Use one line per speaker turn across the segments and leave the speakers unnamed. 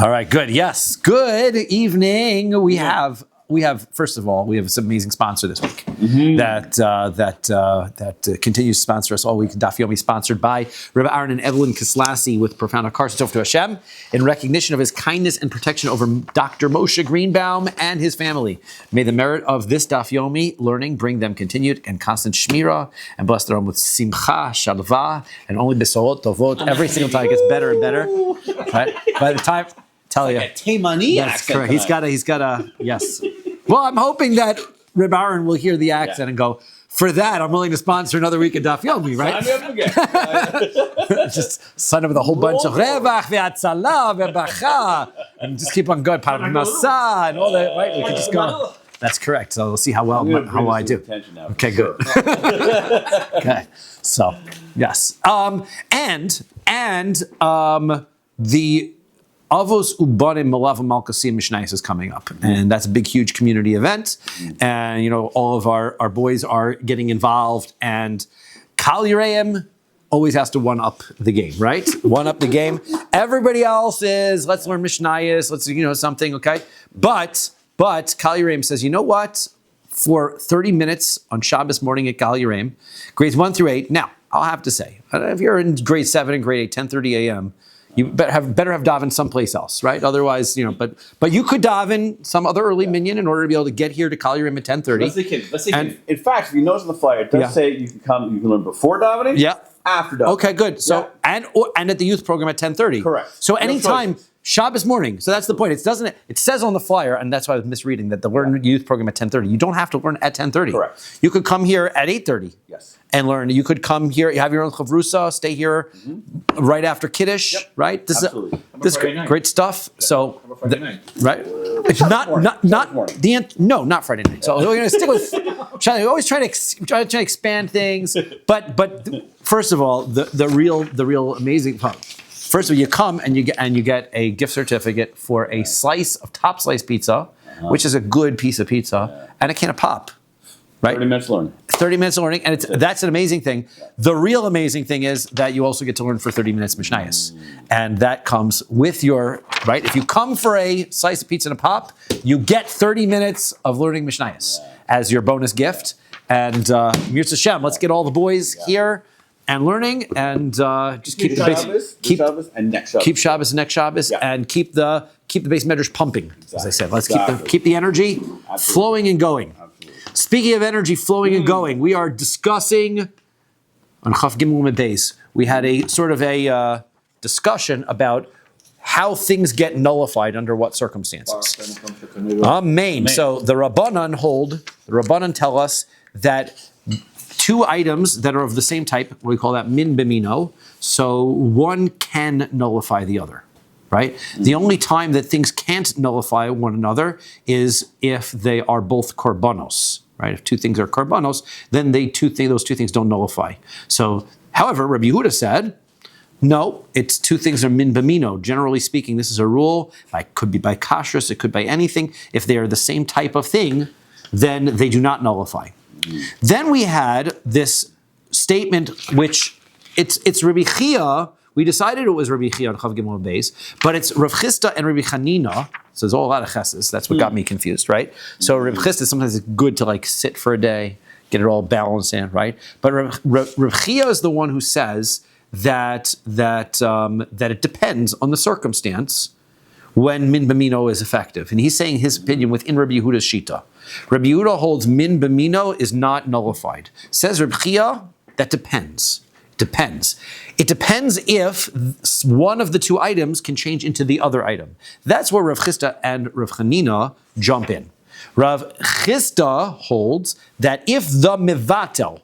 All right, good. Yes, good evening. We have first of all, we have some amazing sponsor this week that continues to sponsor us all week. Daf Yomi, sponsored by Rabbi Aaron and Evelyn Kislasi with profound Akarsa Tov to Hashem in recognition of his kindness and protection over Dr. Moshe Greenbaum and his family. May the merit of this Daf Yomi learning bring them continued and constant shmira, and bless their home with simcha, shalva, and only besorot tovot. Every single time it gets better and better. Right? By the time, tell you,
like a Taimani
that's
accent.
correct. He's got a yes. Well, I'm hoping that Rabbi Aaron will hear the accent and go, for that, I'm willing to sponsor another week of Daf Yomi, right? Just son of a whole bunch of revach ve'atzala ve'bacha, and just keep on going, parnasa, and all that, right? We can just go. That's correct. So we'll see how I do. Okay, good. Okay, so yes, the Avos Ubanim Malav Malkasim Mishnayos is coming up, and that's a big, huge community event. And all of our boys are getting involved. And Kahal Yereim always has to one up the game, right? One up the game. Everybody else is let's learn Mishnayos, let's something, okay? But Kahal Yereim says, you know what? For 30 minutes on Shabbos morning at Kahal Yereim, grades 1 through 8. Now I'll have to say, if you're in grade 7 and grade 8, 10:30 a.m. You better have daven someplace else, right? Otherwise, but you could daven some other early minyan in order to be able to get here to Kahal Yereim at 10:30.
Let's say in fact, if you notice on the flyer, it does say you can learn before davening.
Yeah.
After davening.
Okay, good. So and at the youth program at 10:30.
Correct.
So anytime Shabbos morning. So that's the point. It says on the flyer, and that's why I was misreading that the learn youth program at 10:30. You don't have to learn at 10:30.
Correct.
You could come here at 8:30.
Yes.
And learn. You could come here, you have your own chavrusa, stay here right after Kiddush, right? This
Absolutely.
This is great stuff. So, right? It's not Friday night. So we're going to stick with. We always try to expand things, but first of all, the real amazing part. First of all, you come and you get a gift certificate for a slice of top slice pizza, which is a good piece of pizza, and a can of pop. Right?
30 minutes learning.
30 minutes of learning, and that's an amazing thing. The real amazing thing is that you also get to learn for 30 minutes Mishnayos. And that comes with your, right? If you come for a slice of pizza and a pop, you get 30 minutes of learning Mishnayos as your bonus gift. And Mirz Hashem, let's get all the boys here and learning, and just keep the base, keep Shabbos and next Shabbos, and keep the base measures pumping, as I said. Let's keep the energy flowing and going. Speaking of energy flowing and going, we are discussing on Chaf Gimel Beis. We had a sort of a discussion about how things get nullified under what circumstances. Amen. So the Rabbanan tell us that two items that are of the same type, we call that min b'mino, so one can nullify the other. Right? The only time that things can't nullify one another is if they are both korbanos. Right? If two things are korbanos, then those two things don't nullify. So, however, Rabbi Yehuda said, no, it's two things are min b'mino. Generally speaking, this is a rule. It could be by kashrus, it could be by anything. If they are the same type of thing, then they do not nullify. Then we had this statement, which it's Rabbi Chia. We decided it was Rabbi Chia on Chav Gimel Beis, but it's Rav Chisda and Rabbi Chanina. So there's a lot of cheses. That's what got me confused, right? So Rav Chisda, sometimes it's good to sit for a day, get it all balanced in, right? But Rav Chia is the one who says that it depends on the circumstance when min b'mino is effective. And he's saying his opinion within Rabbi Yehuda's shita. Rabbi Yehuda holds min b'mino is not nullified. Says Rav Chia, that depends. It depends if one of the two items can change into the other item. That's where Rav Chisda and Rav Chanina jump in. Rav Chisda holds that if the mevatel,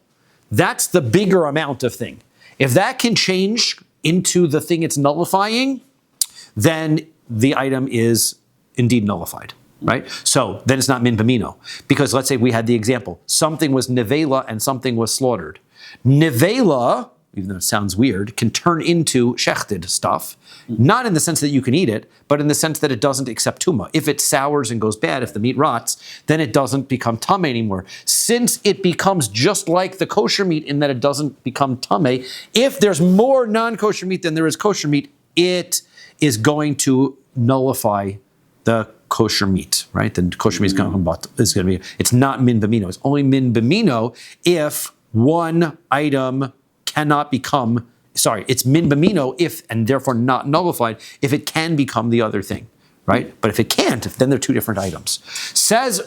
that's the bigger amount of thing, if that can change into the thing it's nullifying, then the item is indeed nullified. Right? So then it's not min b'mino. Because let's say we had the example, something was nevela and something was slaughtered. Nevela, even though it sounds weird, can turn into shechted stuff, not in the sense that you can eat it, but in the sense that it doesn't accept tuma. If it sours and goes bad, if the meat rots, then it doesn't become tameh anymore. Since it becomes just like the kosher meat in that it doesn't become tameh, if there's more non-kosher meat than there is kosher meat, it is going to nullify the kosher meat, right? The kosher meat is going to be, it's not min b'mino. It's only min b'mino if one item cannot become, it's min b'mino if, and therefore not nullified, if it can become the other thing, right? But if it can't, then they're two different items. Says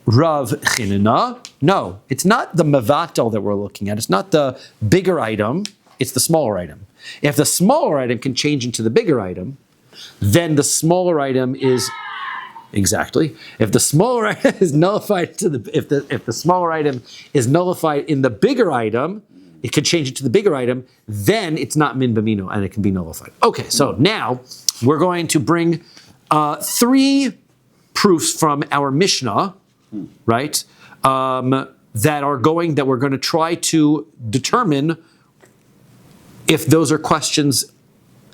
Rav Chinina, no, it's not the mevatel that we're looking at. It's not the bigger item, it's the smaller item. If the smaller item can change into the bigger item, then the smaller item is exactly. If the smaller item is nullified to the if the smaller item is nullified in the bigger item, it could change it to the bigger item, then it's not min b'mino and it can be nullified. Okay, so now we're going to bring 3 proofs from our Mishnah, right? That we're going to try to determine if those are questions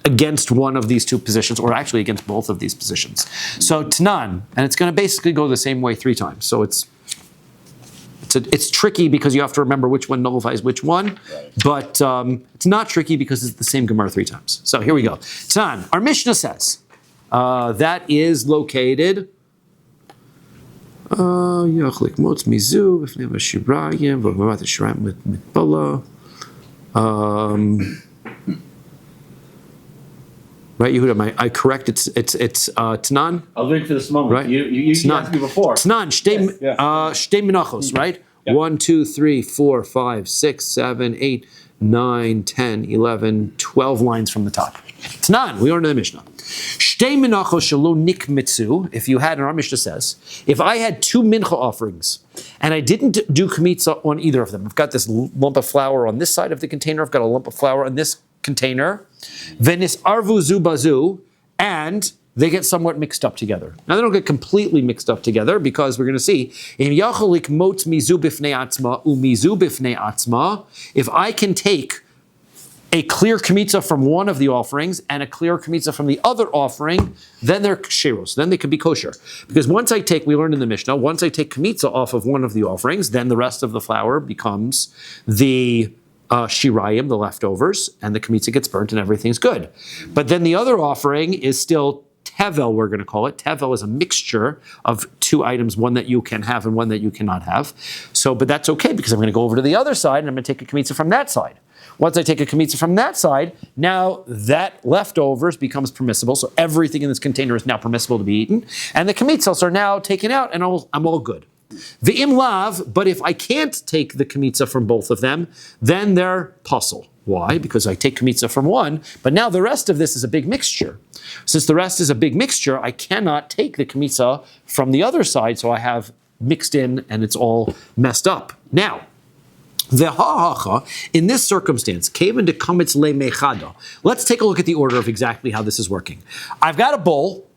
against one of these two positions, or actually against both of these positions. So Tanan, and it's going to basically go the same way 3 times. So it's tricky because you have to remember which one nullifies which one, but it's not tricky because it's the same Gemara 3 times. So here we go. Tanan, our Mishnah says, that is located right, Yehuda, I correct. It's Tanan.
I was waiting for this moment.
Right?
You asked me before.
Tanan, Shtei Menachos, right? Yep. 1, 2, 3, 4, 5, 6, 7, 8, 9, 10, 11, 12 lines from the top. Tanan, we learned in the Mishnah. Shtei Menachos shelo nikmitzu. If you had, and our Mishnah says, if I had 2 mincha offerings and I didn't do kmitza on either of them, I've got this lump of flour on this side of the container, I've got a lump of flour on this container, venis arvu zu bazu, and they get somewhat mixed up together. Now they don't get completely mixed up together because we're going to see if I can take a clear kmitza from one of the offerings and a clear kmitza from the other offering, then they're sheros, then they can be kosher. Because once I take, we learned in the Mishnah, once I take kmitza off of one of the offerings, then the rest of the flour becomes the shirayim, the leftovers, and the kmitza gets burnt and everything's good. But then the other offering is still tevel, we're going to call it. Tevel is a mixture of 2 items, one that you can have and one that you cannot have. So, but that's okay because I'm going to go over to the other side and I'm going to take a kmitza from that side. Once I take a kmitza from that side, now that leftovers becomes permissible. So everything in this container is now permissible to be eaten. And the kmitzos are now taken out and I'm all good. V'im lav, but if I can't take the kmitza from both of them, then they're puzzle. Why? Because I take kmitza from one, but now the rest of this is a big mixture. Since the rest is a big mixture, I cannot take the kmitza from the other side, so I have mixed in and it's all messed up. Now, in this circumstance, let's take a look at the order of exactly how this is working. I've got a bowl.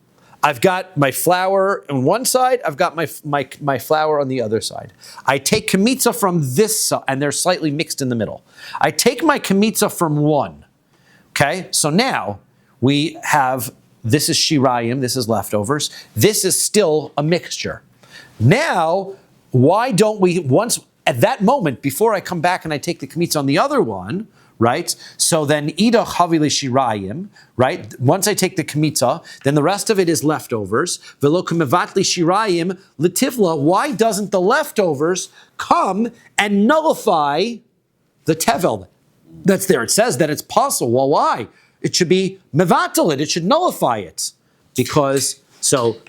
I've got my flour on one side. I've got my flour on the other side. I take kmitza from this side, and they're slightly mixed in the middle. I take my kmitza from one. Okay, so now we have, this is shirayim, this is leftovers. This is still a mixture. Now, why don't we, once at that moment, before I come back and I take the kmitza on the other one, right? So then ida chavili shirayim, right? Once I take the kmitza, then the rest of it is leftovers. Velo kumevatli shirayim letivla. Why doesn't the leftovers come and nullify the tevel that's there? It says that it's possible. Well, why? It should be mevatel it. It should nullify it. Because, so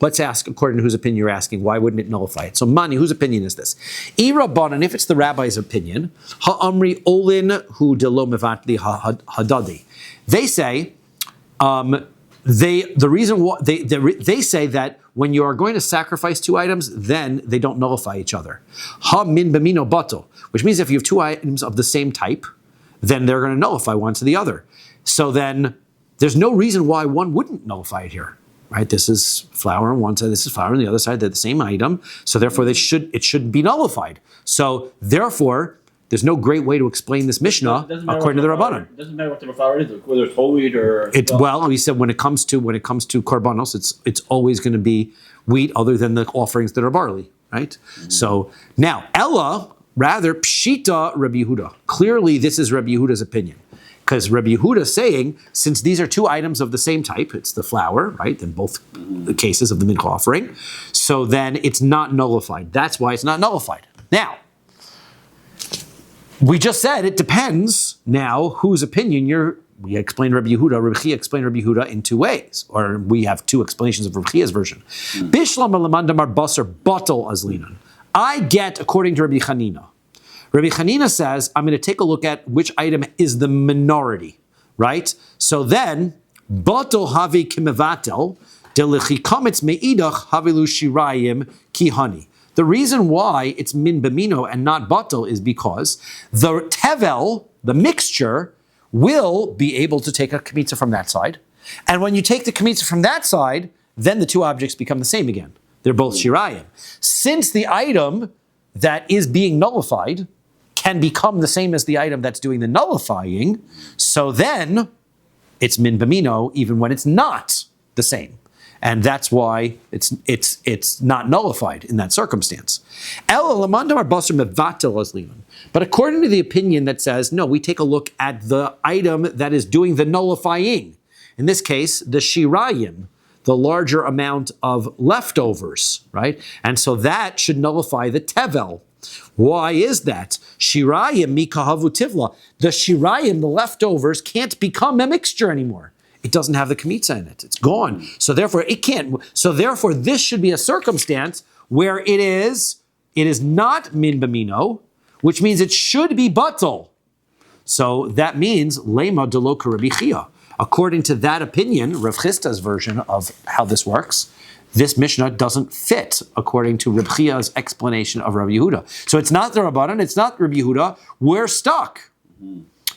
let's ask, according to whose opinion you're asking, why wouldn't it nullify it? So Mani, whose opinion is this? Rabbanan, if it's the rabbi's opinion, ha'amri olin hu de lo mevatli hadadi. They say, they say that when you are going to sacrifice 2 items, then they don't nullify each other. Ha min b'mino bato, which means if you have 2 items of the same type, then they're going to nullify one to the other. So then there's no reason why one wouldn't nullify it here. Right, this is flour on one side, this is flour on the other side. They're the same item, so therefore it should be nullified. So therefore, there's no great way to explain this Mishnah according to the Rabbanan.
It doesn't matter what the flour is, whether it's whole wheat or.
Well, we said when it comes to korbanos, it's always going to be wheat, other than the offerings that are barley. Right. Mm-hmm. So now Ella, rather Pshita Rabbi Yehuda. Clearly, this is Rabbi Yehuda's opinion. Because Rabbi Yehuda is saying, since these are two items of the same type, it's the flour, right, in both the cases of the mincha offering, so then it's not nullified. That's why it's not nullified. Now, we just said it depends now whose opinion we explained Rabbi Yehuda, Rabbi Chia explained Rabbi Yehuda in two ways, or we have two explanations of Rabbi Chia's version. Bishlam lamandamar basar batal azlinan. I get, according to Rabbi Chanina. Rabbi Chanina says, I'm going to take a look at which item is the minority, right? So then, batal havi kimevatel, delichikamitz meidach havilu shirayim kihani. The reason why it's min bamino and not batal is because the tevel, the mixture, will be able to take a kmitza from that side. And when you take the kmitza from that side, then the two objects become the same again. They're both shirayim. Since the item that is being nullified can become the same as the item that's doing the nullifying, so then it's min bamino even when it's not the same. And that's why it's not nullified in that circumstance. But according to the opinion that says, no, we take a look at the item that is doing the nullifying. In this case, the shirayim, the larger amount of leftovers, right? And so that should nullify the tevel. Why is that? Shirayim mikahavu tivla. The shirayim, the leftovers, can't become a mixture anymore. It doesn't have the kmitza in it. It's gone. So therefore, it can't. So therefore, this should be a circumstance where it is not min bamino, which means it should be batal. So that means lema delo Rabbi Chia. According to that opinion, Rav Chista's version of how this works, this Mishnah doesn't fit according to Rav Chia's explanation of Rabbi Yehuda. So it's not the Rabbanan, it's not Rabbi Yehuda. We're stuck.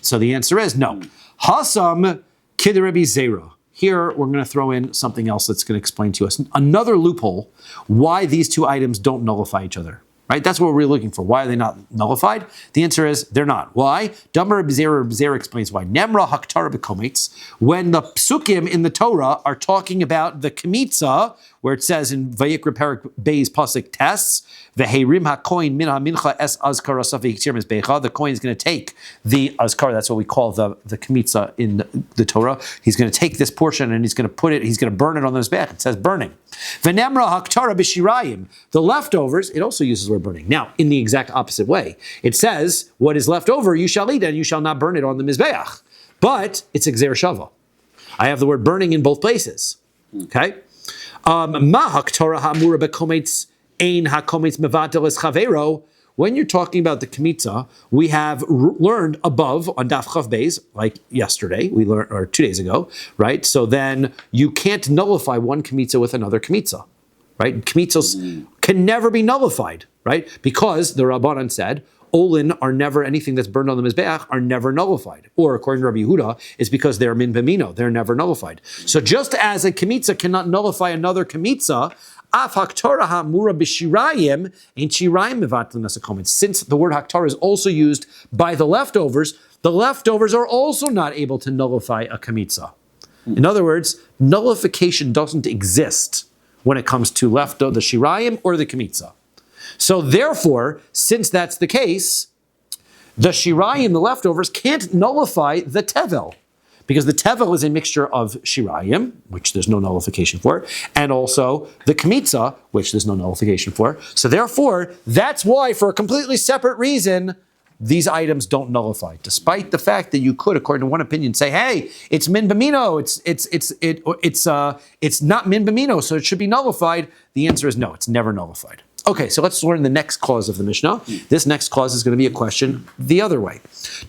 So the answer is no. Hasam Kid Rabbi Zera. Here, we're going to throw in something else that's going to explain to us another loophole why these two items don't nullify each other. Right? That's what we're really looking for. Why are they not nullified? The answer is they're not. Why? Damar B'Zera explains why. Nemra haktara b'kometz. When the psukim in the Torah are talking about the kmitza, where it says in Vayikra Perak Beis Pasuk Tes, V'heirim hakoin min hamincha es azkara safik tir mizbecha. The kohen is going to take the azkara. That's what we call the kmitza in the Torah. He's going to take this portion and he's going to burn it on the mizbech. It says burning. V'nemra haktara b'shirayim. The leftovers, it also uses the word burning. Now, in the exact opposite way, it says, what is left over, you shall eat, and you shall not burn it on the mizbeach. But it's a gzer shava. I have the word burning in both places. Okay? When you're talking about the kmitza, we have learned above on Daf Chav Beis, like yesterday, we learned, or 2 days ago, right? So then you can't nullify one kmitza with another kmitza, right? Kmitzos can never be nullified, right? Because the Rabbanan said, Olin are never, anything that's burned on the Mizbeach are never nullified. Or according to Rabbi Yehuda, it's because they're min bamino, they're never nullified. So just as a kmitza cannot nullify another kmitza, af haktorah ha'mura b'shirayim, ain't shirayim mevatlin as a comment. Since the word haktorah is also used by the leftovers are also not able to nullify a kmitza. In other words, nullification doesn't exist when it comes to the shirayim or the kmitza. So therefore, since that's the case, the shirayim, the leftovers, can't nullify the tevel. Because the tevel is a mixture of shirayim, which there's no nullification for, and also the kmitza, which there's no nullification for. So therefore, that's why, for a completely separate reason, these items don't nullify. Despite the fact that you could, according to one opinion, say, hey, it's min bamino, it's not min bamino, so it should be nullified. The answer is no, it's never nullified. Okay, so let's learn the next clause of the Mishnah. This next clause is going to be a question the other way.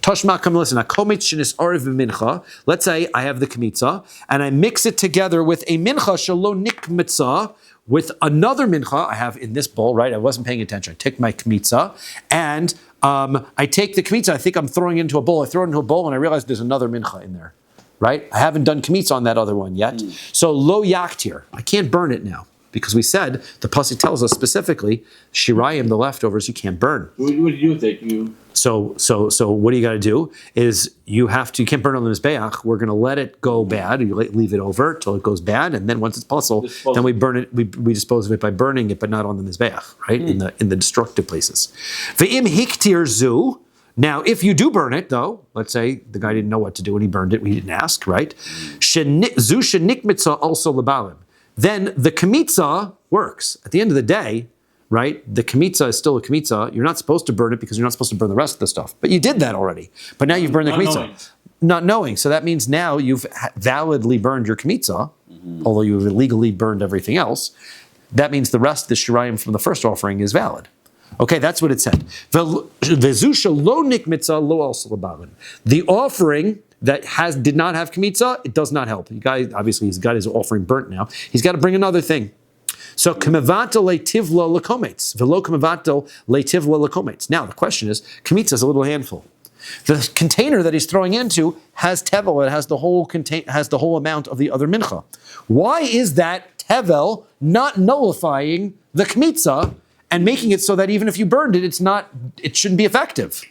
Toshma, come listen. Let's say I have the kmitza, and I mix it together with a mincha shelo nikmitza, with another mincha I have in this bowl, right? I wasn't paying attention. I take my kmitza, and I take the kmitza, I think I'm throwing it into a bowl. I throw it into a bowl, and I realize there's another mincha in there, right? I haven't done kmitza on that other one yet. So lo yaktir, I can't burn it now. Because we said, the pasuk tells us specifically, shirayim, the leftovers, you can't burn.
What do you think?
So what do you got to do is you can't burn on the mizbeach. We're going to let it go bad. You leave it over till it goes bad, and then once it's puzzle, then we burn it. We dispose of it by burning it, but not on the mizbeach, right? In the destructive places. Ve'im hiktir zu. Now, if you do burn it, though, let's say the guy didn't know what to do and he burned it, we didn't ask, right? Zu shenikmitza also lebalim. Then the kmitza works. At the end of the day, right, the kmitza is still a kmitza. You're not supposed to burn it because you're not supposed to burn the rest of the stuff. But you did that already. But now you've burned the kmitza. Not knowing. So that means now you've validly burned your kmitza, although you've illegally burned everything else. That means the rest of the shirayim from the first offering is valid. Okay, that's what it said. The offering that did not have kmitza, it does not help. You guys, obviously, he's got his offering burnt now. He's got to bring another thing. So kmevatel leitivla lekomets, velo kmevatel leitivla lekomets. Now the question is, kmitza is a little handful. The container that he's throwing into has tevel. It has the whole amount of the other mincha. Why is that tevel not nullifying the kmitza and making it so that even if you burned it, it shouldn't be effective?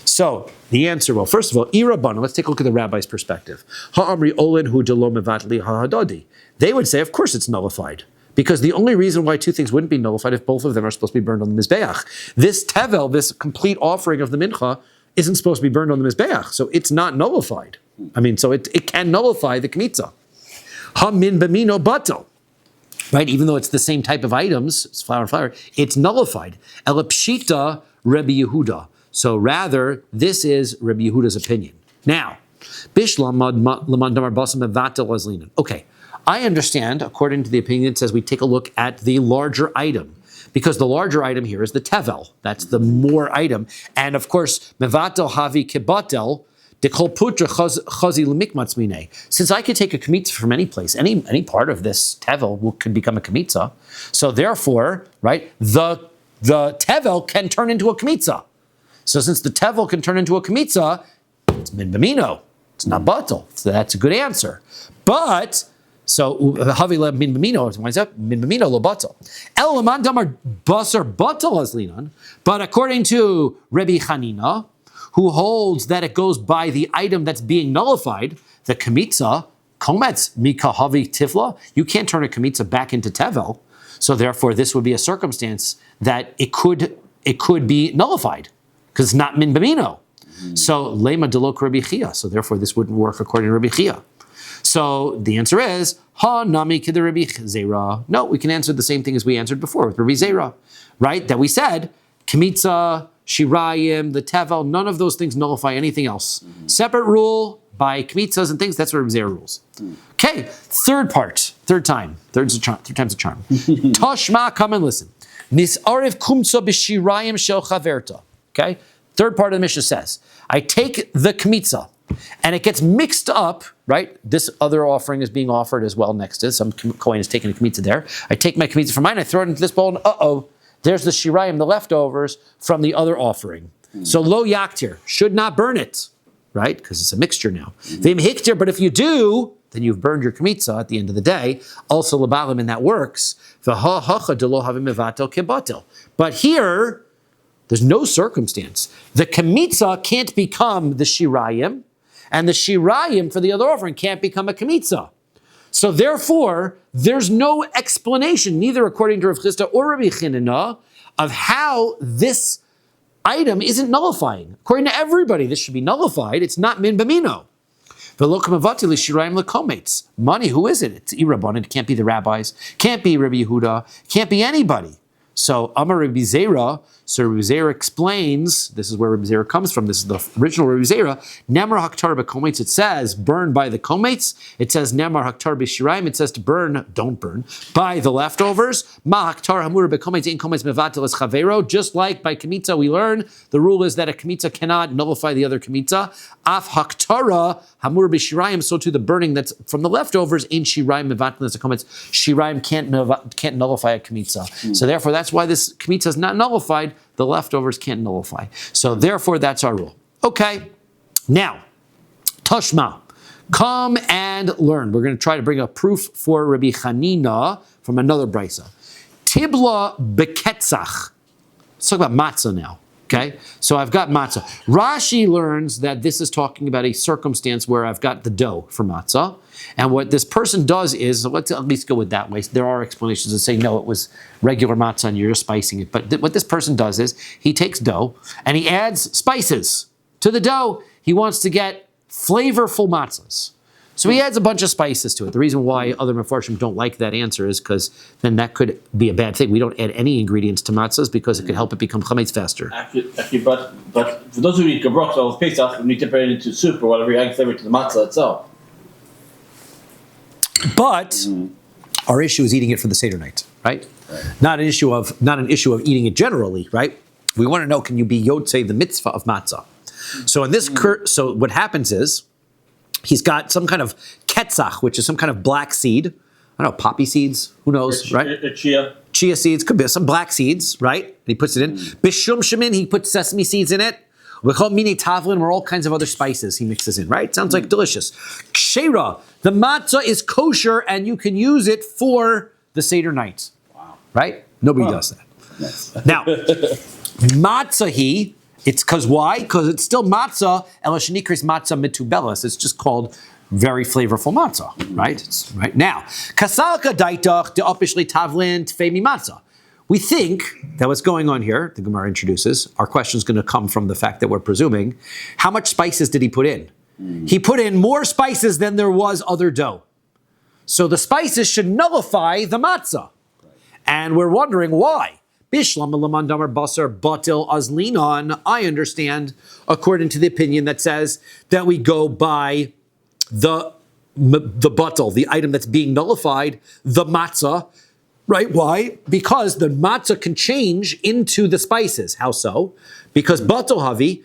So the answer, well, first of all, irabana. Let's take a look at the rabbi's perspective. Ha'amri olin hu delo mevatli ha'adadi. They would say, of course, it's nullified. Because the only reason why two things wouldn't be nullified if both of them are supposed to be burned on the mizbeach. This tevel, this complete offering of the mincha, isn't supposed to be burned on the mizbeach, so it's not nullified. I mean, so it can nullify the kmitza. Ha-min b'mino batel. Right, even though it's the same type of items, it's flour and flour, it's nullified. Elapshita Rabbi Yehuda. So rather, this is Rabbi Yehuda's opinion. Now, okay, I understand, according to the opinion, it says we take a look at the larger item. Because the larger item here is the tevel. That's the more item. And of course, mevatel havi kibatel, dekol putra chazi lemikmatz mine. Since I could take a kmitza from any place, any part of this tevel could become a kmitza. So therefore, right, the tevel can turn into a kmitza. So since the tevel can turn into a kmitza, it's min b'mino. It's not batel. So that's a good answer. But so havila min b'mino winds up min b'mino lo batel. El laman damar basar batel as linan. But according to Rabbi Chanina, who holds that it goes by the item that's being nullified, the kmitza, kometz mika havi tifla, you can't turn a kmitza back into tevel. So therefore, this would be a circumstance that it could be nullified because it's not min b'mino. So lema delok Rabbi Chia. So therefore, this wouldn't work according to Rabbi Chia. So the answer is ha nami kid Rabbi Zera. No, we can answer the same thing as we answered before with Rabbi Zera, right? That we said kmitza, shirayim, the tevel, none of those things nullify anything else. Separate rule by kmitzas and things. That's what Rabbi Zera rules. Okay, third time's a charm. Toshma, come and listen. Nis'ariv kumtza b'shirayim shel chaverta. Okay, third part of the Mishnah says, I take the kmitza and it gets mixed up, right? This other offering is being offered as well next to it. Some coin is taking a kmitza there. I take my kmitza from mine, I throw it into this bowl, and there's the shirayim, the leftovers from the other offering. So lo yaktir, should not burn it, right? Because it's a mixture now. Vim hiktir, but if you do, then you've burned your kmitza at the end of the day. Also lebalim, and that works. But here, there's no circumstance. The kmitza can't become the shirayim, and the shirayim for the other offering can't become a kmitza. So therefore, there's no explanation, neither according to Rav Chisda or Rabbi Chanina, of how this item isn't nullifying. According to everybody, this should be nullified. It's not min b'mino. Money, who is it? It's Irabon. It can't be the rabbis. Can't be Rabbi Yehuda. Can't be anybody. So Amar Rabbi Zera. So Rabbi Zera explains, this is where Rabbi Zera comes from, this is the original Rabbi Zera, Nemar Haktar b'kometz, it says, burn by the kometz, it says Nemar Haktar b'shirayim, it says to burn, don't burn, by the leftovers, Ma Haktar hamur b'kometz, in kometz mevatel es chavero, just like by kmitza we learn, the rule is that a kmitza cannot nullify the other kmitza, Af Haktara hamur b'shirayim, so to the burning that's from the leftovers, in shirayim mevatel es kometz, shirayim can't nullify a kmitza. So therefore, that's why this kmitza is not nullified. The leftovers can't nullify. So therefore, that's our rule. Okay, now, Toshma, come and learn. We're going to try to bring a proof for Rabbi Chanina from another brisa. Tibla beketzach. Let's talk about matzah now. Okay, so I've got matzah. Rashi learns that this is talking about a circumstance where I've got the dough for matzah. And what this person does is, let's at least go with that way. There are explanations that say, no, it was regular matzah and you're just spicing it. But what this person does is he takes dough and he adds spices to the dough. He wants to get flavorful matzahs. So he adds a bunch of spices to it. The reason why other Mefarshim don't like that answer is because then that could be a bad thing. We don't add any ingredients to matzahs because it could help it become chametz faster.
Actually, but for those who eat gebrok or Pesach, we need to put it into soup or whatever, you add flavor to the matzah itself.
But our issue is eating it for the Seder night, right? Not an issue of eating it generally, right? We want to know, can you be yotzei the mitzvah of matzah? So in this, so what happens is, he's got some kind of ketzach, which is some kind of black seed. I don't know, poppy seeds, who knows, right?
Chia.
Chia seeds, could be some black seeds, right? And he puts it in. Bishum shemin, he puts sesame seeds in it. We call mini tavlin, or all kinds of other spices he mixes in, right? Sounds like delicious. Kshera, the matzah is kosher and you can use it for the Seder night. Wow. Right? Nobody does that.
Nice.
Now, matzah it's because why? Because it's still matzah, elashenikris matzah mitubelas. It's just called very flavorful matzah, right? It's right now. Kasalka daitach de opishli tavlin tfemi matzah. We think that what's going on here, the Gemara introduces, our question is going to come from the fact that we're presuming, how much spices did he put in? He put in more spices than there was other dough. So the spices should nullify the matzah. And we're wondering why. Bishlam Lamandamar Basar Batil Azlinon. I understand, according to the opinion that says that we go by the batel, the item that's being nullified, the matzah, right? Why? Because the matzah can change into the spices. How so? Because batel havi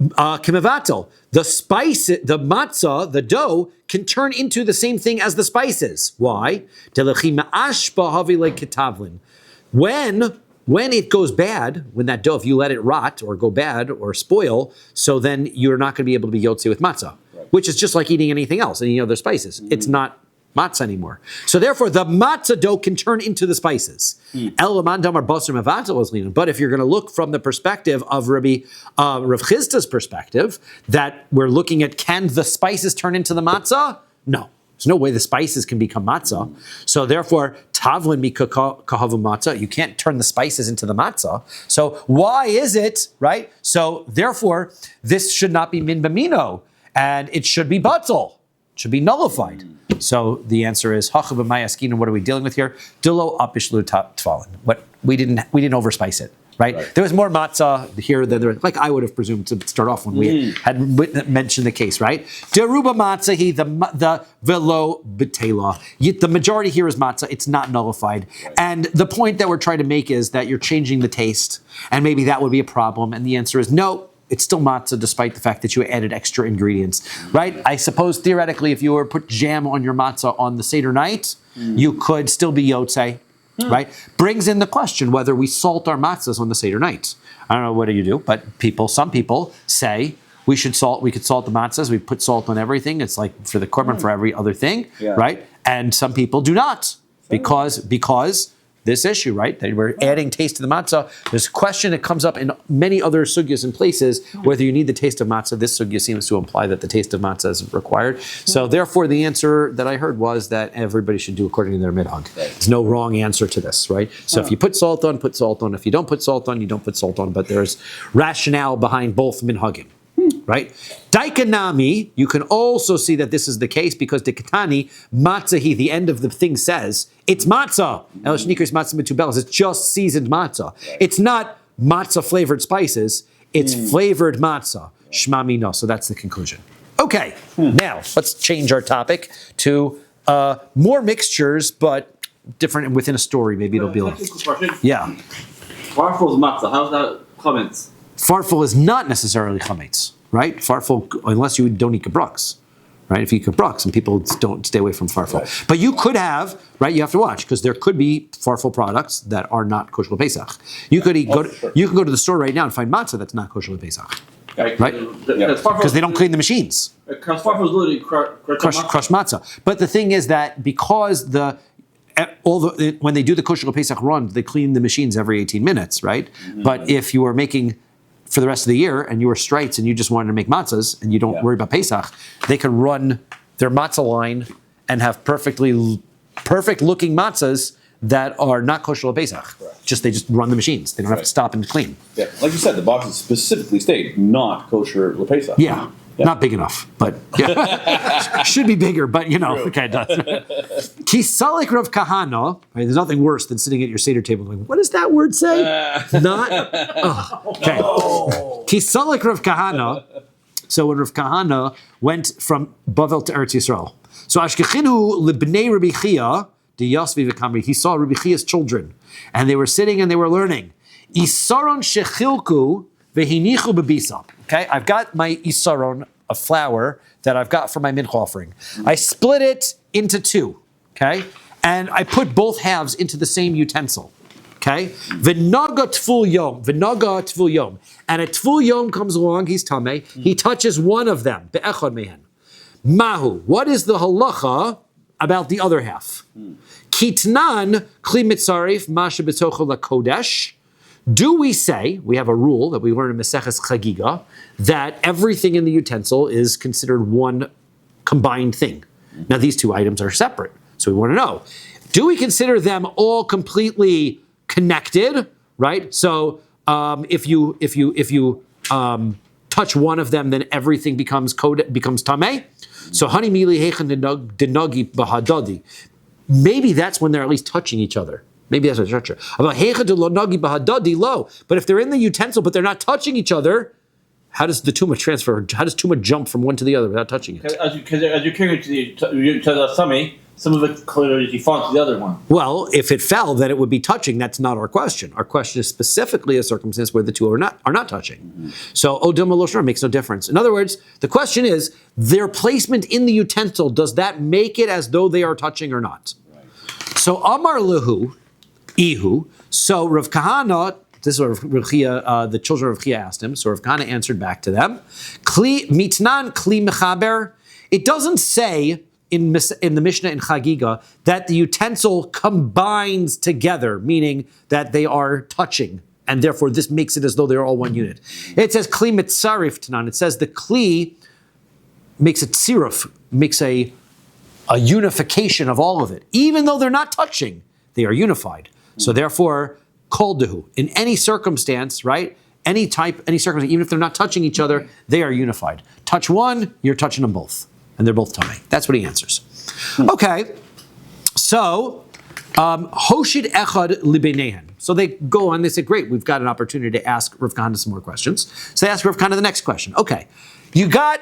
kimevatel. The spice, the matzah, the dough, can turn into the same thing as the spices. Why? When it goes bad, when that dough, if you let it rot or go bad or spoil, so then you're not going to be able to be yotzei with matzah, which is just like eating anything else, any other spices. It's not matzah anymore. So therefore, the matzah dough can turn into the spices. But if you're going to look from the perspective of Rav Chisda's perspective, that we're looking at, can the spices turn into the matzah? No. There's no way the spices can become matzah. So therefore, tavlin kahavu matzah, you can't turn the spices into the matzah. So why is it, right? So therefore, this should not be min b'mino, and it should be batel. It should be nullified. So the answer is, hachav b'mayaskina, what are we dealing with here? Dilo apishlu tfalin. What we didn't overspice it. Right? There was more matzah here than there, like I would have presumed to start off when we had mentioned the case, right? Deruba matzah, the velo betela. The majority here is matzah. It's not nullified. Right. And the point that we're trying to make is that you're changing the taste, and maybe that would be a problem. And the answer is no. It's still matzah, despite the fact that you added extra ingredients, right? I suppose theoretically, if you were to put jam on your matzah on the Seder night, you could still be yotzei. Right? Brings in the question whether we salt our matzahs on the Seder night. I don't know what do you do, but some people say we could salt the matzahs, we put salt on everything. It's like for the korban, for every other thing, right? And some people do not, because this issue, right? That we're adding taste to the matzah. There's a question that comes up in many other sugyas and places, whether you need the taste of matzah. This sugya seems to imply that the taste of matzah is required. So therefore, the answer that I heard was that everybody should do according to their minhag. There's no wrong answer to this, right? So if you put salt on, put salt on. If you don't put salt on, you don't put salt on. But there's rationale behind both minhagim. Right? Daikanami, you can also see that this is the case because the katani, matzahi, the end of the thing says, it's matzah. Elashnikris matzah mitubelas. It's just seasoned matzah. It's not matzah flavored spices. It's flavored matzah. Shmami no. So that's the conclusion. Okay, now let's change our topic to more mixtures, but different within a story. Maybe it'll be like, yeah.
Farfel is matzah. How's that comments?
Farfel is not necessarily chametz, right? Farfel, unless you don't eat gebraks, right? If you eat gebraks, and people don't stay away from farfel. Right. But you could have, right? You have to watch, because there could be farfel products that are not kosher l'Pesach. You could you can go to the store right now and find matzah that's not kosher l'Pesach. Right? Because they don't clean the machines.
Because farfel is literally
crushed matzah. But the thing is that because when they do the kosher l'Pesach run, they clean the machines every 18 minutes, right? But if you are making for the rest of the year, and you were Strites and you just wanted to make matzahs and you don't worry about Pesach, they can run their matzah line and have perfect looking matzahs that are not kosher Pesach. They just run the machines. They don't have to stop and clean.
Yeah, like you said, the boxes specifically state not kosher Pesach.
Yeah. Not big enough, but should be bigger, but okay, it does. Kisalik Rav Kahana, right, there's nothing worse than sitting at your Seder table going, what does that word say? Not? Okay. Kisalik Rav Kahana, so when Rav Kahana went from Bavel to Eretz Yisrael. So Ashkechinu Libnei Rabbi Chia, the Yasvi V'Kamri, he saw Rabbi Chia's children, and they were sitting and they were learning. Isaron Shechilku Vehinichu Bebisa. Okay, I've got my isaron, a flour that I've got for my mincha offering. I split it into two, okay? And I put both halves into the same utensil, okay? V'naga tful yom. And a tful yom comes along, he's tameh, he touches one of them, be'echad mehen. Mahu, what is the halacha about the other half? Kitnan kli mitzarif masha b'tocho lakodesh. Do we say, we have a rule that we learn in Maseches Chagiga, that everything in the utensil is considered one combined thing? Now these two items are separate, so we want to know, do we consider them all completely connected, right? So if you touch one of them, then everything becomes tameh. So hani mili hechen denagi bahadadi. Maybe that's when they're at least touching each other. Maybe that's a structure. But if they're in the utensil but they're not touching each other, how does the tumah transfer? How does tumah jump from one to the other without touching it?
Because as you're carrying it to the tummy, some of it clearly falls to the other one.
Well, if it fell, then it would be touching. That's not our question. Our question is specifically a circumstance where the two are not touching. Mm-hmm. So Odom Eloshner makes no difference. In other words, the question is their placement in the utensil. Does that make it as though they are touching or not? Right. So Amar Lehu. Ihu. So Rav Kahana, this is what Rav Chia, the children of Rav Chia asked him. So Rav Kahana answered back to them. Kli mitnan kli mechaber. It doesn't say in the Mishnah in Chagiga that the utensil combines together, meaning that they are touching, and therefore this makes it as though they're all one unit. It says kli mitzarif tanan. It says the kli makes a tziruf, makes a unification of all of it, even though they're not touching. They are unified. So therefore, kol dehu, in any circumstance, right? Any circumstance, even if they're not touching each other, they are unified. Touch one, you're touching them both. And they're both tameh. That's what he answers. Okay, so, hoshid echad libeinehen. So they go on, they say, great, we've got an opportunity to ask Rav Kahana some more questions. So they ask Rav Kahana the next question. Okay, you've got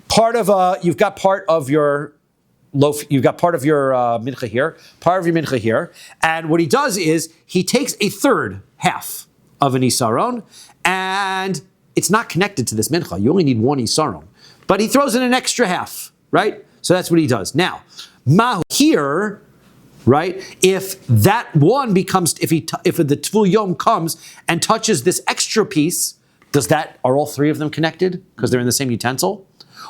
part of your mincha here, part of your mincha here, and what he does is he takes a third half of an isaron, and it's not connected to this mincha. You only need one isaron, but he throws in an extra half, right? So that's what he does. Now, mahu here, right? If that one becomes, if the tful yom comes and touches this extra piece, are all three of them connected because they're in the same utensil,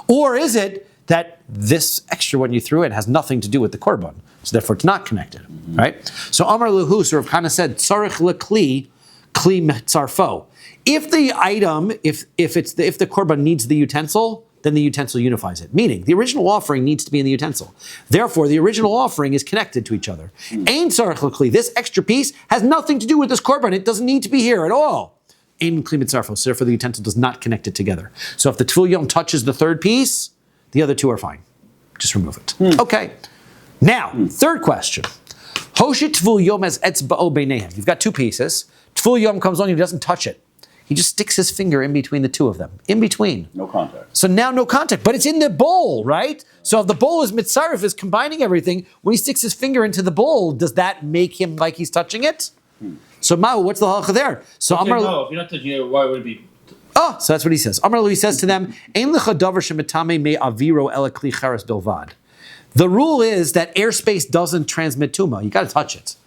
or is it that this extra one you threw in has nothing to do with the korban, so therefore it's not connected, right? So Amar Luhu, so Rav Kahana said, Tzarich lekli, kli metzarfo. If the item, if the korban needs the utensil, then the utensil unifies it. Meaning, the original offering needs to be in the utensil. Therefore, the original offering is connected to each other. Ein tzarich lekli, this extra piece has nothing to do with this korban. It doesn't need to be here at all. Ein kli metzarfo, so therefore the utensil does not connect it together. So if the tefil yom touches the third piece, the other two are fine. Just remove it. Okay. Now, third question. Hoshit tful yom as etzba'o beinehem. You've got two pieces. Tful yom comes on, he doesn't touch it. He just sticks his finger in between the two of them. In between.
No contact.
So now no contact, but it's in the bowl, right? So if the bowl is mitzaref, is combining everything, when he sticks his finger into the bowl, does that make him like he's touching it? So Mao, what's the halacha there? So
okay, no, if you're not touching it, why would it be?
Oh, so that's what he says. Amar Lu, he says to them, Ein lecha davar shemitame me aviro ela kli cheres bilvad. The rule is that airspace doesn't transmit tumah. You got to touch it.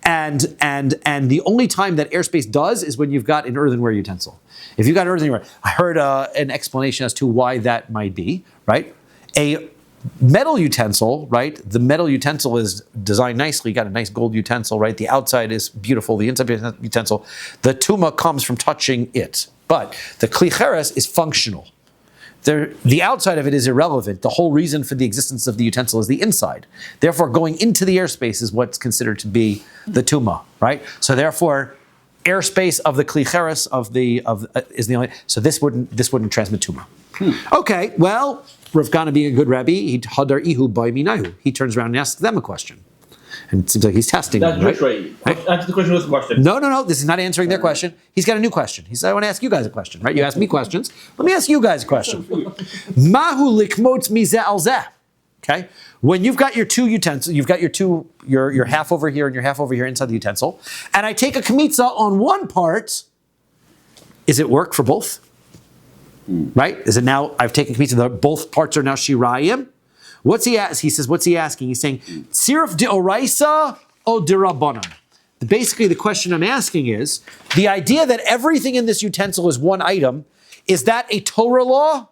And the only time that airspace does is when you've got an earthenware utensil. If you've got an earthenware, I heard an explanation as to why that might be, right? A metal utensil, right? The metal utensil is designed nicely. You got a nice gold utensil, right? The outside is beautiful. The inside utensil, the tumah comes from touching it, But the kli cheres is functional. The outside of it is irrelevant. The whole reason for the existence of the utensil is the inside. Therefore, going into the airspace is what's considered to be the tuma, right? So therefore, airspace of the kli cheres is the only. So this wouldn't transmit tuma. Okay, well, Rav Kana being a good Rabbi, he hadar ihu by minahu. He turns around and asks them a question. And it seems like he's testing them,
That's
right?
Answer the question with a question.
No. This is not answering their question. He's got a new question. He said, I want to ask you guys a question, right? You ask me questions. Let me ask you guys a question. Mahu likmot mizeh al zeh. Okay? When you've got your two utensils, you've got your half over here and your half over here inside the utensil, and I take a kmitza on one part, is it work for both? Right? Is it now, I've taken kmitza, both parts are now shirayim? What's he asking? He says, what's he asking? He's saying, Sirif de oraisa o de rabbanan. Basically, the question I'm asking is, the idea that everything in this utensil is one item, is that a Torah law?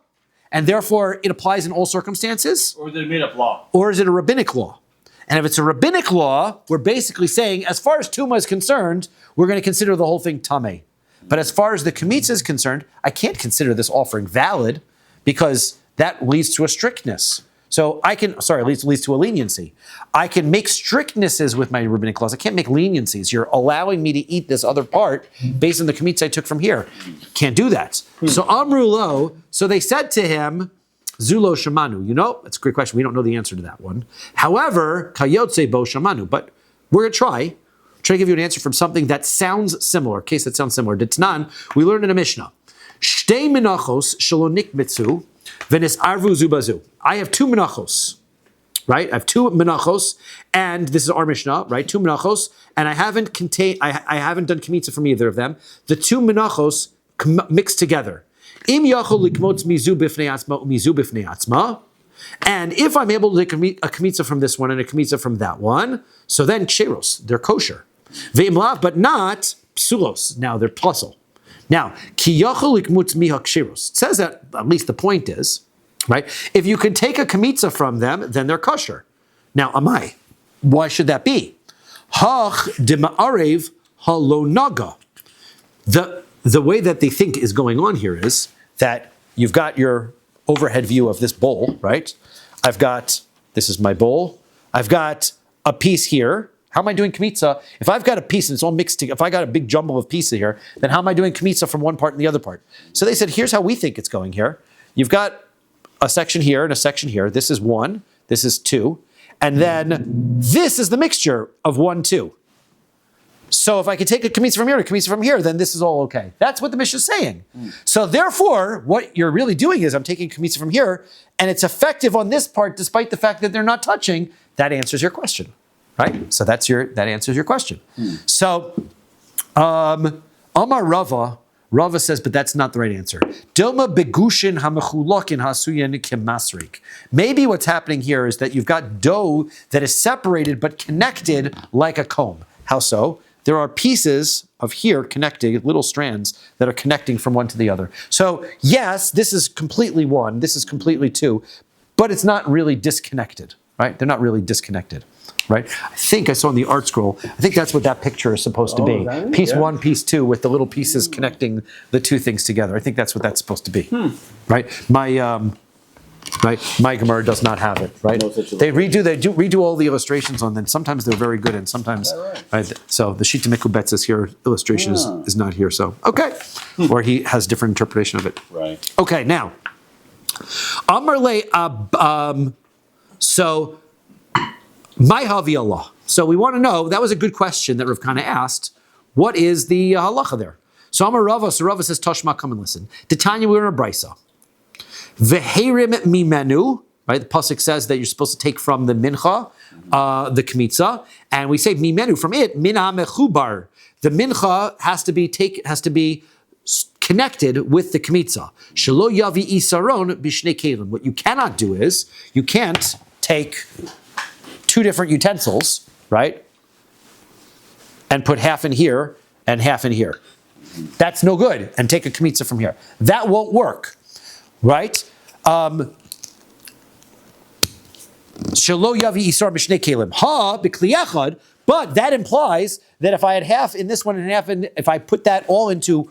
And therefore, it applies in all circumstances?
Or is it a made-up law?
Or is it a rabbinic law? And if it's a rabbinic law, we're basically saying, as far as Tuma is concerned, we're going to consider the whole thing tameh. But as far as the Kmitza is concerned, I can't consider this offering valid because that leads to a strictness. So it leads to a leniency. I can make strictnesses with my rabbinic laws. I can't make leniencies. You're allowing me to eat this other part based on the kmitza I took from here. Can't do that. So Amru lo, so they said to him, Zulo Shamanu. That's a great question. We don't know the answer to that one. However, Kayotse Bo Shamanu. But we're going to try to give you an answer from something that sounds similar, a case that sounds similar. Ditnan, we learned in a Mishnah. Shtei menachos shalonik mitzu. Venis arvu zubazu. I have two menachos, right? I have two menachos, and this is our Mishnah, right? Two menachos, and I haven't done kmitza from either of them. The two menachos mixed together. Im yachol likmotz mizu bifnei atzma umizu bifnei atzma. And if I'm able to take a kmitza from this one and a kmitza from that one, so then ksheros, they're kosher. Ve'im lav, but not psulos. Now they're puzzle. Now, ki yachol likmutz miha ksheros. It says that, at least the point is, right? If you can take a kmitza from them, then they're kosher. Now, amai, why should that be? Hach dema'arev halonaga. The way that they think is going on here is that you've got your overhead view of this bowl, right? This is my bowl. I've got a piece here. How am I doing kmitza? If I've got a piece and it's all mixed together, if I got a big jumble of pieces here, then how am I doing kmitza from one part and the other part? So they said, here's how we think it's going here. You've got a section here and a section here. This is 1, this is 2, and then this is the mixture of 1, 2. So if I could take a kmitza from here and a kmitza from here, then this is all okay. That's what the Mishnah is saying. So therefore, what you're really doing is I'm taking kmitza from here, and it's effective on this part despite the fact that they're not touching. That answers your question, right? So that answers your question. So Amar Rava says, but that's not the right answer. Dilma begushin hamechulakin hasuyan kemasrik. Maybe what's happening here is that you've got dough that is separated but connected like a comb. How so? There are pieces of here connecting, little strands that are connecting from one to the other. So yes, this is completely 1, this is completely 2, but it's not really disconnected, right? They're not really disconnected, right? I think I saw in the art scroll, I think that's what that picture is supposed to be. Piece 1, piece 2, with the little pieces connecting the two things together. I think that's what that's supposed to be, right? My Gemara does not have it, right?
No,
they redo all the illustrations on them. Sometimes they're very good, and sometimes, right? So the Shita Mikubetz is here, illustration is not here. So okay, or he has different interpretation of it.
Right.
Okay, now, Amarle, so my Havi Allah. So we want to know. That was a good question that Rav Kana asked. What is the halacha there? So Amar Rava. So Rava says, Tashma, come and listen. Titania, we're in a brisa. Veherim mimenu, right? The pasuk says that you're supposed to take from the mincha, the kmitza, and we say mimenu from it. Mina mechubar. The mincha has to be connected with the kmitza. Shelo yavi isaron b'shnei kelim. What you cannot do is you can't take two different utensils, right, and put half in here and half in here. That's no good. And take a kmitza from here. That won't work. Right? Shelo yavi isar b'shnei kelim. Ha b'kli echad. But that implies that if I had half in this one and half in, if I put that all into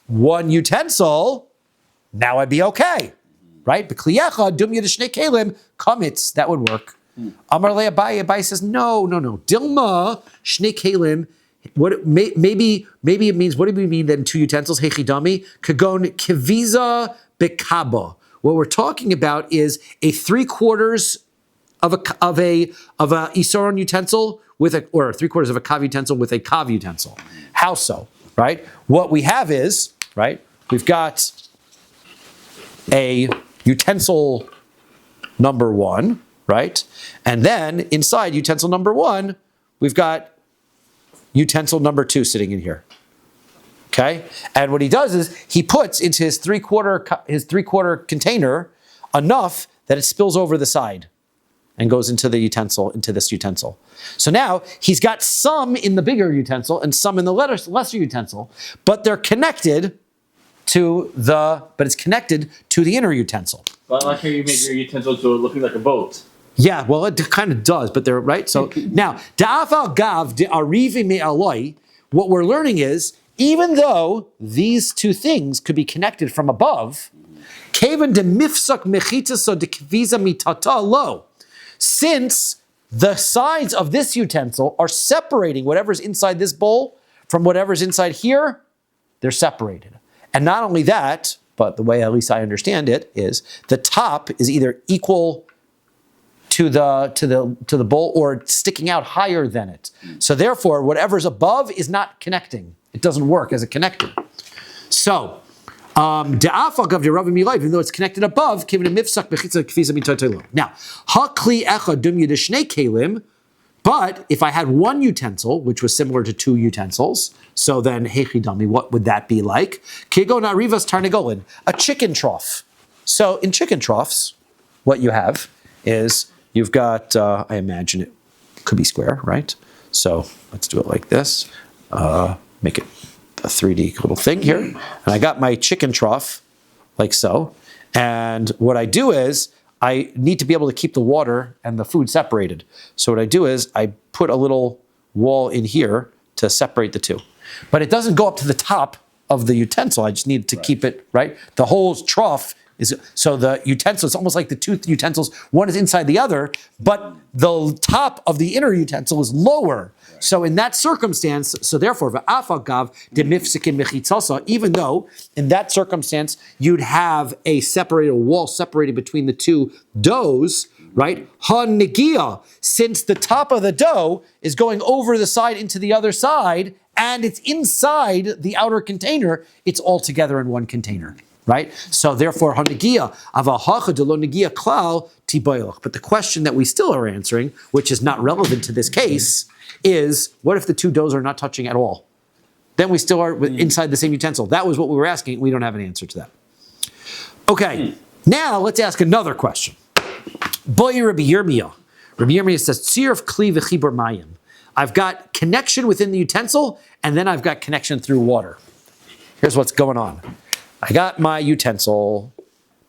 one utensil, now I'd be okay, right? B'kliyecha dum yedishnei kelim kamitz, that would work. Amar le Abaye says no. Dilma shnei kelim. What maybe it means? What do we mean then? Two utensils hechidami kagon kiviza bekaba. What we're talking about is a 3/4 of a isaron utensil or 3/4 of a kav utensil with a kav utensil. How so? Right? What we have is, right, we've got a utensil number 1, right? And then inside utensil number 1, we've got utensil number 2 sitting in here. Okay? And what he does is he puts into his 3/4 container enough that it spills over the side and goes into this utensil. So now he's got some in the bigger utensil and some in the lesser utensil, but they're connected but it's connected to the inner utensil.
But I like how you made your utensil so looking like a boat.
Yeah, well, it kind of does, but they're right. So now, da'af gav de'arivi me'aloi, what we're learning is, even though these two things could be connected from above, kevan de mifsak mechitza de kviza mitata lo, since the sides of this utensil are separating whatever's inside this bowl from whatever's inside here, they're separated. And not only that, but the way at least I understand it is the top is either equal to the bowl or sticking out higher than it. So therefore, whatever's above is not connecting. It doesn't work as a connector. So, even though it's connected above, now, but if I had one utensil, which was similar to two utensils, so then hechidami, what would that be like? A chicken trough. So in chicken troughs, what you have is you've got, I imagine it could be square, right? So let's do it like this. Make it a 3D little thing here. And I got my chicken trough like so. And what I do is I need to be able to keep the water and the food separated. So what I do is I put a little wall in here to separate the two. But it doesn't go up to the top of the utensil. I just need to keep it, right? The whole trough is, so the utensil, it's almost like the two utensils, one is inside the other, but the top of the inner utensil is lower. So in that circumstance, so therefore, even though in that circumstance you'd have a wall separated between the two doughs, right? Since the top of the dough is going over the side into the other side, and it's inside the outer container, it's all together in one container. Right? So therefore, but the question that we still are answering, which is not relevant to this case, is what if the two doughs are not touching at all? Then we still are inside the same utensil. That was what we were asking. We don't have an answer to that. Okay, now let's ask another question. Boy, Rabbi Yirmiyah. Rabbi Yirmiyah says, Tzir of Kli v'chibur mayim. I've got connection within the utensil, and then I've got connection through water. Here's what's going on. I got my utensil.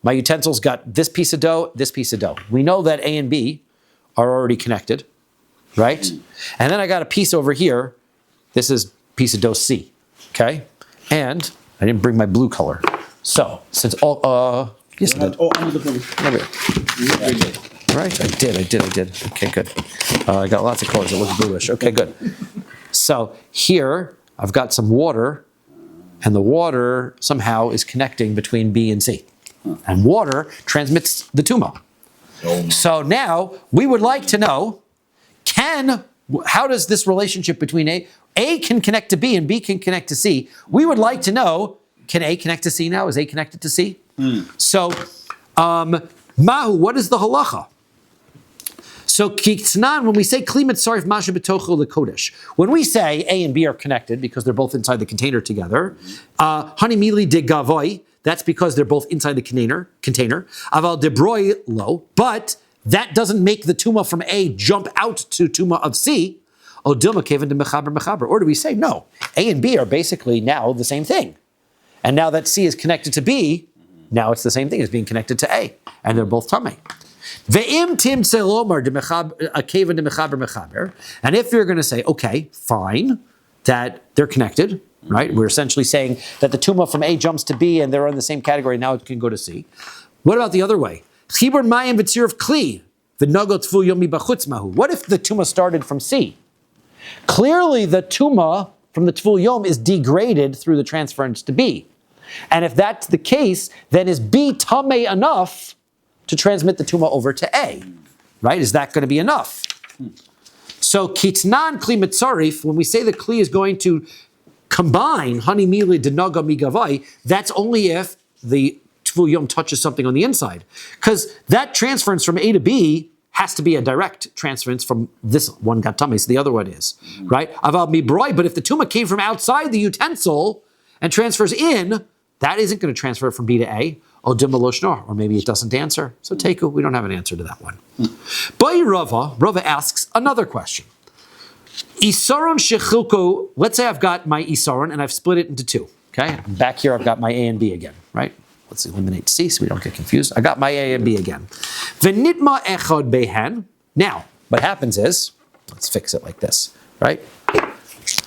My utensil's got this piece of dough, this piece of dough. We know that A and B are already connected, right? And then I got a piece over here. This is piece of dough C, okay? And I didn't bring my blue color. So, since all, yes I did.
Oh, under the blue.
Right, I did. Okay, good. I got lots of colors that look bluish. Okay, good. So here, I've got some water, and the water somehow is connecting between B and C. And water transmits the tumah. So now, we would like to know, how does this relationship between A can connect to B and B can connect to C? We would like to know, can A connect to C now? Is A connected to C? So, Mahu, what is the halacha? So, when we say klimat sarif masha b'tocho lekodesh, when we say A and B are connected because they're both inside the container together, hani mili de gavoy, that's because they're both inside the container. Aval de broi lo, but that doesn't make the tumah from A jump out to tumah of C. O dilma kevan de mechaber mechaber. Or do we say no? A and B are basically now the same thing, and now that C is connected to B, now it's the same thing as being connected to A, and they're both tamei. And if you're going to say, okay, fine, that they're connected, right? We're essentially saying that the tumah from A jumps to B and they're in the same category, now it can go to C. What about the other way? Chibur mayim v'tzir of kli, v'nogo tful yomi b'chutz mahu. What if the tumah started from C? Clearly the tumah from the tful yom is degraded through the transference to B. And if that's the case, then is B tameh enough to transmit the tumah over to A? Right? Is that going to be enough? So kitnan kli mitzarif, when we say the kli is going to combine hani mili denaga migavai, that's only if the tful yom touches something on the inside. Because that transference from A to B has to be a direct transference from this one got tummy, so the other one is, right? Aval mibroi, but if the tumah came from outside the utensil and transfers in, that isn't going to transfer from B to A. Or maybe it doesn't answer. So Teku, we don't have an answer to that one. By Rava asks another question. Isaron shechilko, let's say I've got my Isaron and I've split it into two. Okay, back here I've got my A and B again, right? Let's eliminate C so we don't get confused. I got my A and B again. V'nitma echad behen. Now, what happens is, let's fix it like this, right?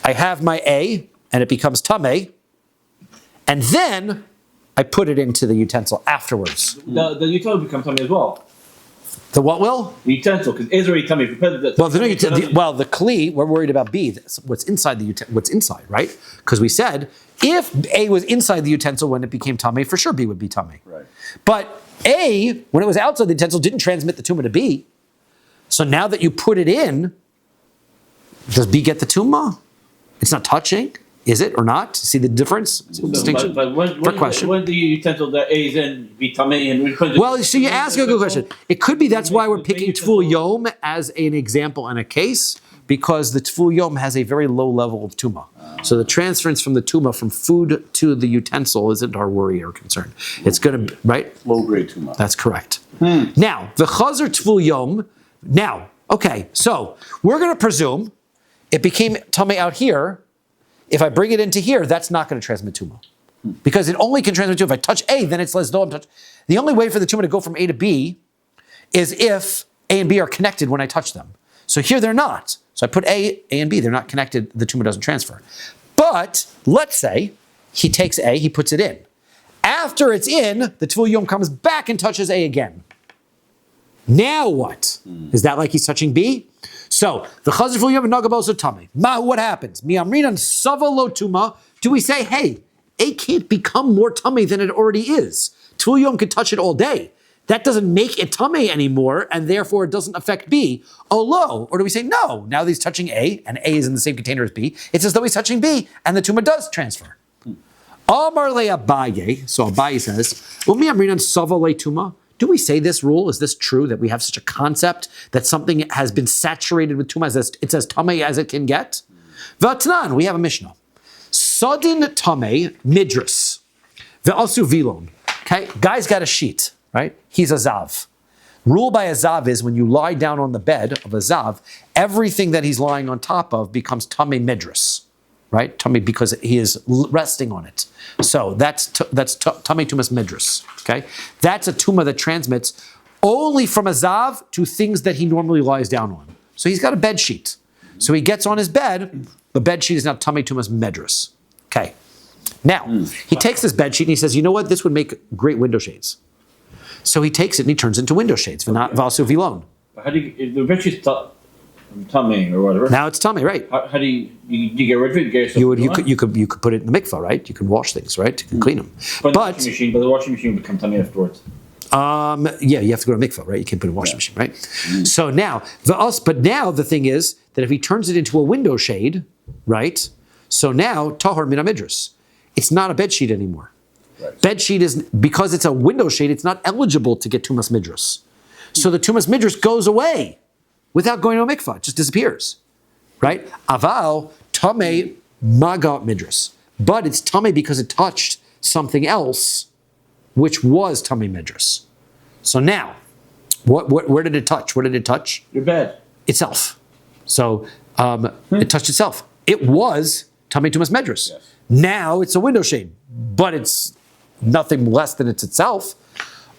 I have my A and it becomes tameh, and then I put it into the utensil afterwards.
The utensil becomes tummy as well.
The what will?
The utensil, because A is already tummy.
Well, the kli, we're worried about B, what's inside what's inside, right? Because we said, if A was inside the utensil when it became tameh, for sure B would be tameh.
Right.
But A, when it was outside the utensil, didn't transmit the tumah to B. So now that you put it in, does B get the tumah? It's not touching. Is it or not? See the difference? Distinction?
But when the utensil that A is in be tamei and
well, so you ask a good question. It could be that's why we're picking Tful Yom as an example and a case, because the Tful Yom has a very low level of tumah. So the transference from the tumah from food to the utensil isn't our worry or concern. It's going to, right?
Low grade tumah.
That's correct. Now, the Chazer Tful Yom, now, okay, so we're going to presume it became tamei out here. If I bring it into here, that's not going to transmit tumah. Because it only can transmit tumah. If I touch A, then it's less though I'm touching. The only way for the tumah to go from A to B is if A and B are connected when I touch them. So here they're not. So I put A and B, they're not connected, the tumah doesn't transfer. But let's say he takes A, he puts it in. After it's in, the Tful Yom comes back and touches A again. Now what? Is that like he's touching B? So the Chazer Tful Yom and Nagaboso Tameh. What happens? Miamrinan Sava Lo Tuma. Do we say, hey, A can't become more tummy than it already is? Tful Yom can touch it all day. That doesn't make it tummy anymore, and therefore it doesn't affect B. Oh, lo. Or do we say, no, now that he's touching A, and A is in the same container as B, it's as though he's touching B, and the tumah does transfer. Amar le Abaye, so Abaye says, Miamrinan Sava Le Tuma. Do we say this rule? Is this true that we have such a concept that something has been saturated with tumah, it's as tameh as it can get? Vatnan, we have a Mishnah. Sodin tameh midras. Ve'asu vilon. Okay, guy's got a sheet, right? He's a zav. Rule by a zav is when you lie down on the bed of a zav, everything that he's lying on top of becomes tameh midras. Right, tummy, because he is resting on it. So that's tummy tumas midras. Okay, that's a tumah that transmits only from a zav to things that he normally lies down on. So he's got a bed sheet. So he gets on his bed. The bed sheet is now tummy tumas midras. Okay, now he takes this bed sheet and he says, you know what? This would make great window shades. So he takes it and he turns into window shades. Vasu vilon.
How do you, the bed sheet's tummy or whatever.
Now it's tummy, right?
How do you get rid of it?
You could put it in the mikvah, right? You can wash things, right? You can clean them. But
the washing machine become tummy afterwards.
Yeah, you have to go to mikvah, right? You can't put it in a washing machine, right? So now the thing is that if he turns it into a window shade, right? So now tahor min hamidras, it's not a bed sheet anymore. Right. Bed sheet is, because it's a window shade, it's not eligible to get tumas midras. So the tumas midras goes away without going to a mikvah, it just disappears, right? Aval, tameh maga midras. But it's tameh because it touched something else, which was tameh midras. So now, where did it touch? What did it touch?
Your bed.
Itself. So it touched itself. It was tameh tumas midras. Yes. Now it's a window shade, but it's nothing less than it's itself.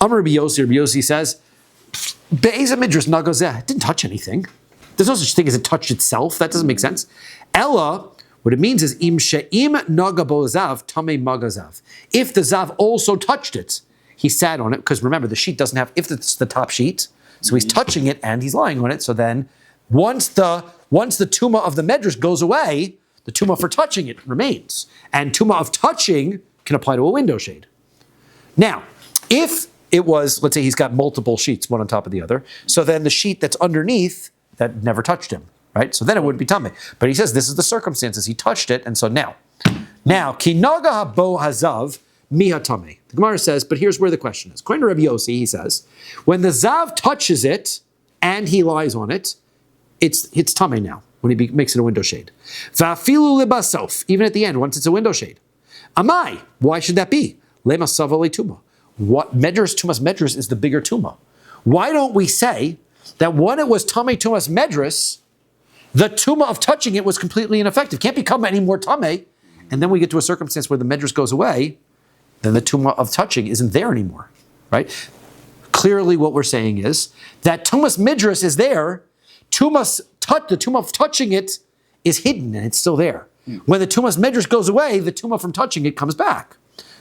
Amar Rabbi Yossi says, Be'eza midras nagozeh. It didn't touch anything. There's no such thing as it touched itself. That doesn't make sense. Ella, What it means is im she'im naga bo zav tamei maga zav. If the zav also touched it, he sat on it, because remember, the sheet doesn't have, if it's the top sheet, so he's touching it and he's lying on it, so then once the tumah of the medrash goes away, the tumah for touching it remains. And tumah of touching can apply to a window shade. Now, if it was, let's say he's got multiple sheets, one on top of the other, so then the sheet that's underneath, that never touched him, right? So then it wouldn't be tameh. But he says this is the circumstances. He touched it, and so now, ki naga habo hazav miha tameh. The Gemara says, but here's where the question is. According to Rabbi Yossi, he says, when the zav touches it and he lies on it, it's tameh now, when he makes it a window shade. Va'afilu libasof, even at the end, once it's a window shade. Amai, why should that be? Lema savale tuma. What medras tumas medras is the bigger tuma. Why don't we say that when it was tameh tumas medras, the tuma of touching it was completely ineffective? Can't become any more tameh, and then we get to a circumstance where the medras goes away, then the tuma of touching isn't there anymore, right? Clearly, what we're saying is that tumas medras is there. The tumah of touching it is hidden and it's still there. When the tumas medras goes away, the tumah from touching it comes back.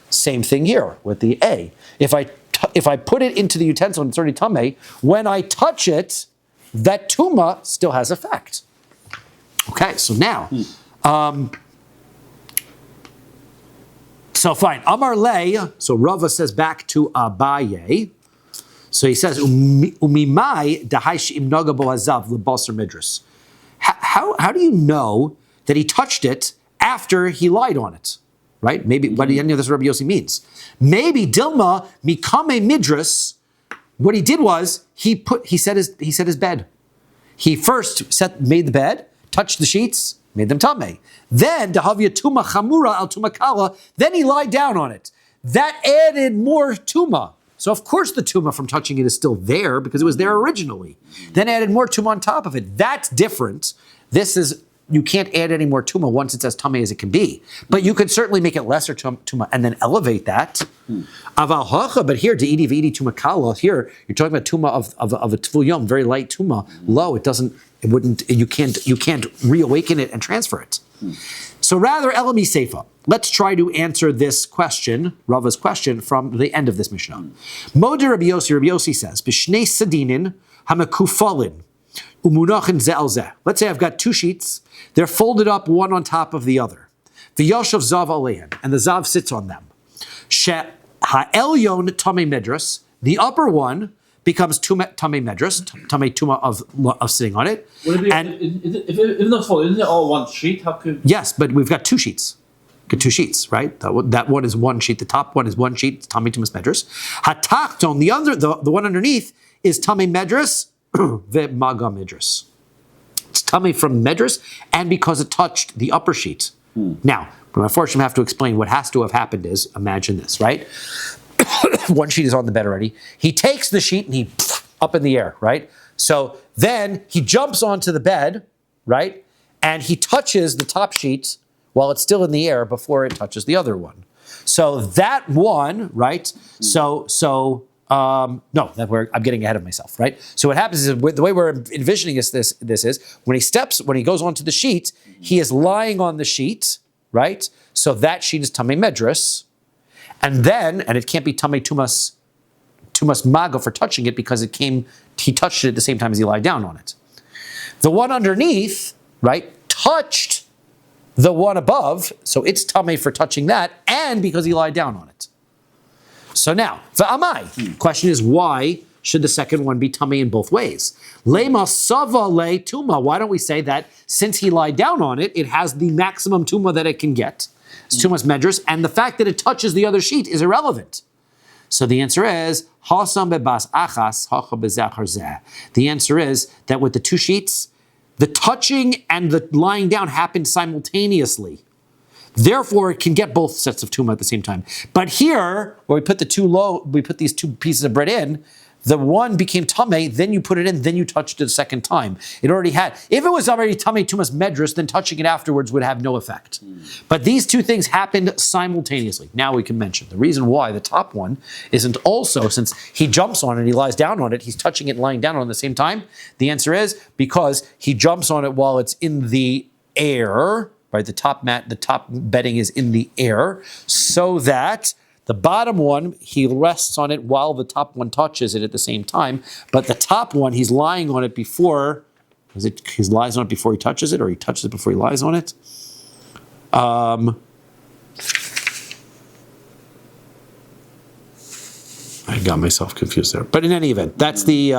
Same thing here with the A. If I put it into the utensil and it's already tameh, when I touch it, that tumah still has effect. Okay, so now, so fine. Amar lei. So Rava says back to Abaye. So he says, Umimai dahaish im naga bo hazav lebasar midras. How do you know that he touched it after he lied on it? Right? Maybe what any of this Rabbi Yossi means. Maybe Dilma mikame midras. What he did was he set his bed. He first made the bed, touched the sheets, made them tameh. Then dahavya tuma chamura al tuma kala. Then he lied down on it. That added more tuma. So of course the tumah from touching it is still there because it was there originally. Then added more tumah on top of it. That's different. This is, you can't add any more tumah once it's as tameh as it can be. But you could certainly make it lesser tumah and then elevate that. Aval hacha, but here, de'idi v'idi tumah kala, here, you're talking about tumah of a tvul yom, very light tumah, low, you can't reawaken it and transfer it. So rather, Elami Seifa. Let's try to answer this question, Rava's question, from the end of this Mishnah. Moder Rabbi Yossi says, B'shnei sadinin hamakufalin umunachin ze al zeh. Let's say I've got two sheets. They're folded up one on top of the other. V'yoshav zav aleihen, and the zav sits on them. She ha'elyon tamei medras. The upper one becomes tamei medras, tamei tuma of sitting on it.
If not full, isn't it all one sheet? How could?
Yes, but we've got two sheets. Got two sheets, right? That one is one sheet. The top one is one sheet. Tamei tumas medras. Hatachton, the one underneath is tamei medras ve'maga medras. It's tamei from medras, and because it touched the upper sheet. Now, unfortunately, I have to explain what has to have happened. Is imagine this, right? One sheet is on the bed already. He takes the sheet and he up in the air, right? So then he jumps onto the bed, right? And he touches the top sheet while it's still in the air before it touches the other one. So that one, right? I'm getting ahead of myself, right? So what happens is the way we're envisioning this is when he goes onto the sheet, he is lying on the sheet, right? So that sheet is tamei medras. And it can't be tamei tumas maga for touching it because he touched it at the same time as he lied down on it. The one underneath, right, touched the one above, so it's tamei for touching that, and because he lied down on it. So now, v'amai. Question is, why should the second one be tamei in both ways? Lema sava le tuma. Why don't we say that since he lied down on it, it has the maximum tuma that it can get? It's tumas medras, and the fact that it touches the other sheet is irrelevant. So the answer is hasam bebas achas hacha bezachar zeh. The answer is that with the two sheets, the touching and the lying down happened simultaneously. Therefore, it can get both sets of tumah at the same time. But here, where we put these two pieces of bread in, the one became tamei, then you put it in, then you touched it a second time. It already had. If it was already tamei tumas medras, then touching it afterwards would have no effect. But these two things happened simultaneously. Now we can mention the reason why the top one isn't also, since he jumps on it, he lies down on it, he's touching it and lying down on it at the same time. The answer is because he jumps on it while it's in the air, right? The top bedding is in the air, so that the bottom one, he rests on it while the top one touches it at the same time. But the top one, he's lying on it before. He lies on it before he touches it, or he touches it before he lies on it? I got myself confused there. But in any event, that's the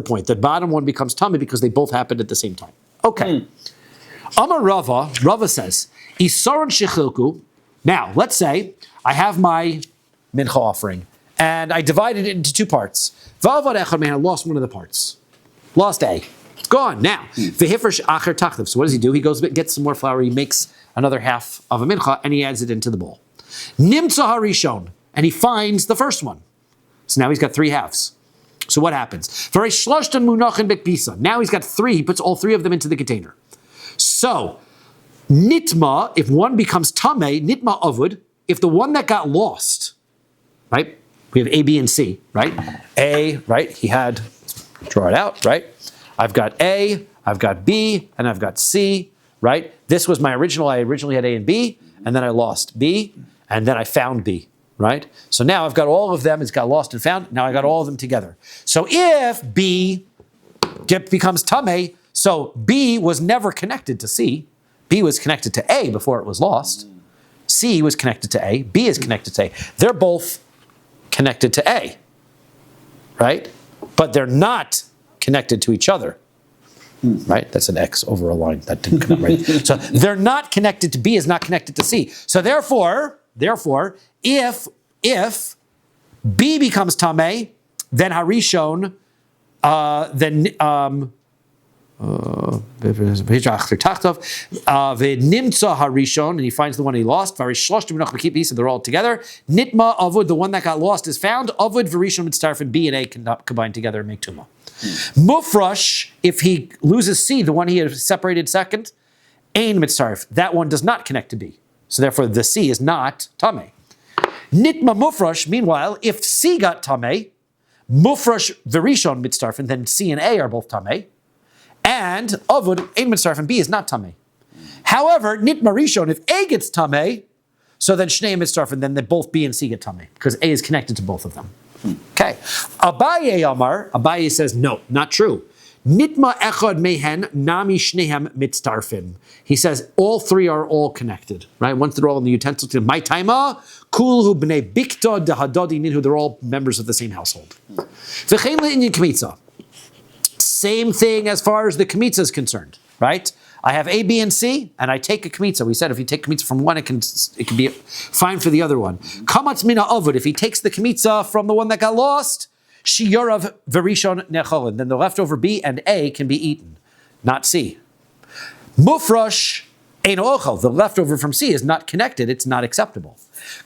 point. The bottom one becomes tummy because they both happened at the same time. Okay. Amar Rava says, Isaron shechilku. Now, let's say I have my mincha offering, and I divided it into two parts. Va'avad echad man, I lost one of the parts. Lost A. It's gone. Now, v'hifresh acher tachliv. So what does he do? He goes, gets some more flour, he makes another half of a mincha, and he adds it into the bowl. Nimtza harishon. And he finds the first one. So now he's got three halves. So what happens? Now he's got three. He puts all three of them into the container. So, nitma, if one becomes tameh, nitma avud, if the one that got lost, right? We have A, B, and C, right? A, right? He had, draw it out, right? I've got A, I've got B, and I've got C, right? This was my original. I originally had A and B, and then I lost B, and then I found B. Right? So now I've got all of them. It's got lost and found. Now I got all of them together. So if B becomes tameh, so B was never connected to C. B was connected to A before it was lost. C was connected to A. B is connected to A. They're both connected to A. Right? But they're not connected to each other. Right? That's an X over a line. That didn't come out right. So they're not connected to B is not connected to C. So therefore, if B becomes tameh, then harishon, v'nimtza harishon, and he finds the one he lost. He said they're all together. Nitma avud, the one that got lost is found. Avud v'rishon mitzaref, and B and A can combine together and make tuma. Mufrash, if he loses C, the one he had separated second, ein mitzaref, that one does not connect to B. So therefore, the C is not tameh. Nitma mufrash, meanwhile, if C got tameh, mufrash v'rishon mitzarfen, then C and A are both tameh, and avud ein mitzarfen, B is not tameh. However, nitma rishon, if A gets tameh, so then shnei mitzarfen, then both B and C get tameh, because A is connected to both of them. Okay. Abaye says, no, not true. Nitma echad mehen nami shnehem mitzarfin. He says all three are all connected, right? Once they're all in the utensil, my taima kulhu bnei bikta dehadodi ninhu. They're all members of the same household. V'chein le'inyan kmitza. Same thing as far as the kmitza is concerned, right? I have A, B, and C, and I take a kmitza. We said if you take kmitza from one, it can be fine for the other one. Kamatz mina avud. If he takes the kmitza from the one that got lost, Shiyorav Verishon Necholin. Then the leftover B and A can be eaten, not C. Mufrash Ein Ochel. The leftover from C is not connected. It's not acceptable.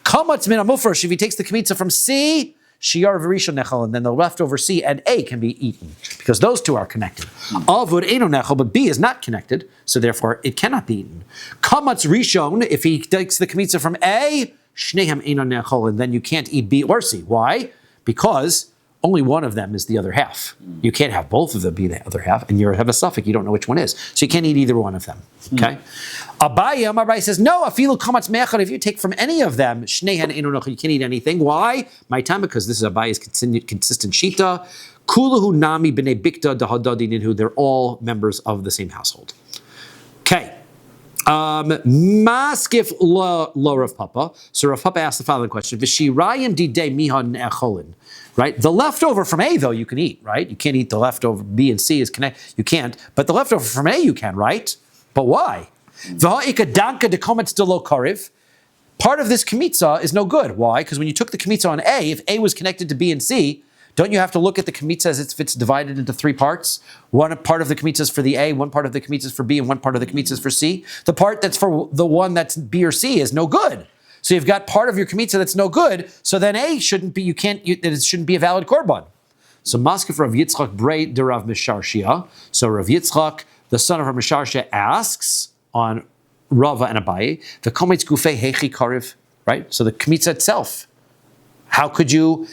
Kamatz Mina Mufrash. If he takes the kmitza from C, Shiyorav Verishon Necholin. Then the leftover C and A can be eaten because those two are connected. Avud Eino Nechol, but B is not connected, so therefore it cannot be eaten. Kamatz Rishon. If he takes the kmitza from A, Shnehem Eino Necholin. Then you can't eat B or C. Why? Because only one of them is the other half. You can't have both of them be the other half, and you have a suffix, you don't know which one is. So you can't eat either one of them. Okay? Abaye says, no, afilu kamatz me'echad, if you take from any of them, shnehen eino nochel, you can't eat anything. Why? My time, because this is Abaye's consistent shita. Kuluhu nami b'nei bikta dahadadi ninhu, they're all members of the same household. Okay. Maskif lo Rav Papa. So Rav Papa asked the following question: V'shirayin didei mihan ne'echolin. Right? The leftover from A, though, you can eat, right? You can't eat the leftover. B and C is connected. You can't. But the leftover from A, you can, right? But why? Part of this kmitza is no good. Why? Because when you took the kmitza on A, if A was connected to B and C, don't you have to look at the kmitza as if it's divided into three parts? One part of the kmitza is for the A, one part of the kmitza is for B, and one part of the kmitza is for C. The part that's for the one that's B or C is no good. So you've got part of your kmitza that's no good. So then A shouldn't be. It shouldn't be a valid korban. So Maskef Rav Yitzchak Brei de Rav Misharshia. So Rav Yitzchak, the son of Rav Misharshia, asks on Rava and Abaye, the kometz gufei hechi kariv, right? So the kmitza itself. How could you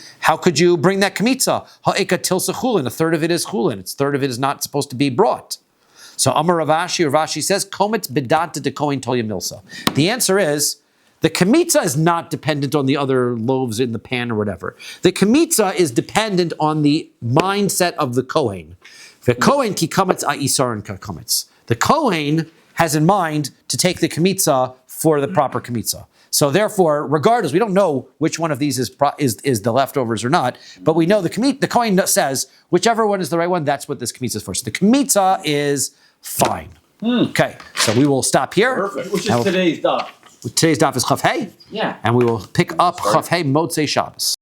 bring that kmitza? Ha'eka tilsa chulin. A third of it is chulin. A third of it is not supposed to be brought. So Amar Ravashi, or Ravashi says, Komet bedata de kohen toya milsa. The answer is, the kemitza is not dependent on the other loaves in the pan or whatever. The kemitza is dependent on the mindset of the kohen. The kohen ki kametz a'isaron ka kametz. The kohen has in mind to take the kemitza for the proper kemitza. So therefore, regardless, we don't know which one of these is the leftovers or not, but we know the kohen says whichever one is the right one. That's what this kemitza is for. So the kemitza is fine. Okay, so we will stop here.
Perfect. Which is today's daf.
Today's daf is Chaf Hey.
Yeah.
And we will pick up Chaf Hey Motzei Shabbos.